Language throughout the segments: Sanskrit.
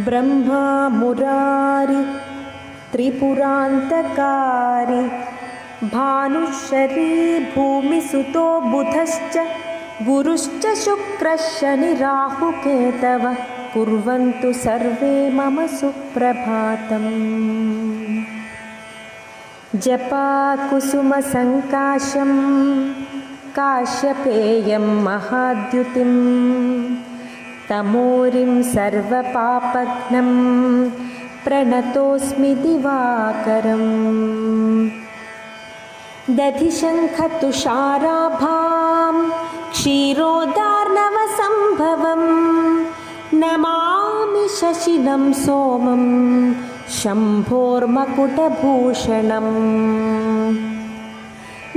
ब्रह्मा मुरारि त्रिपुरान्तकारी भानुशरी भूमिसुतो बुधश्च गुरुश्च शुक्रः शनि राहुकेतवः कुर्वन्तु सर्वे मम सुप्रभातम्। जपाकुसुमसङ्काशं काश्यपेयं महाद्युतिं तमोरिं सर्वपापघ्नं प्रणतोऽस्मि दिवाकरम्। दधिशङ्खतुषाराभां क्षीरोदार्णवसम्भवं नमामि शशिनं सोमं शम्भोर्मकुटभूषणम्।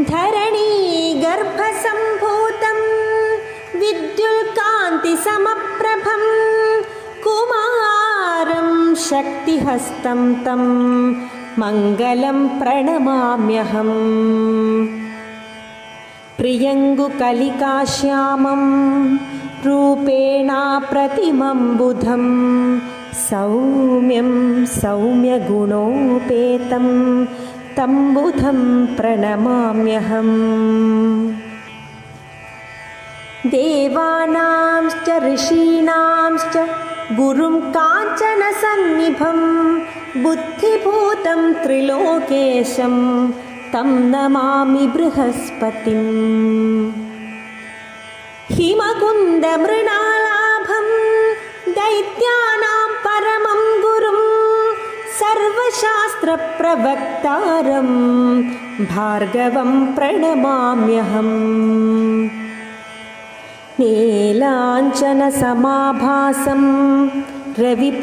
धरणीगर्भसम्भूतं विद्युल्कान्तिसमप्रभं कुमारं शक्तिहस्तं तं मङ्गलं प्रणमाम्यहम्। प्रियङ्गुकलिकाश्यामं रूपेणाप्रतिमं बुधं सौम्यं सौम्यगुणोपेतं तं बुधं प्रणमाम्यहम्। देवानांश्च ऋषीणांश्च गुरुं काञ्चनसन्निभं बुद्धिभूतं त्रिलोकेशं तं नमामि बृहस्पतिम्। हिमकुन्दमृणालाभं दैत्यानां परमं गुरुं सर्वशास्त्रप्रवक्तारं भार्गवं प्रणमाम्यहम्। नीलाञ्चनसमाभासं रविपुत्रं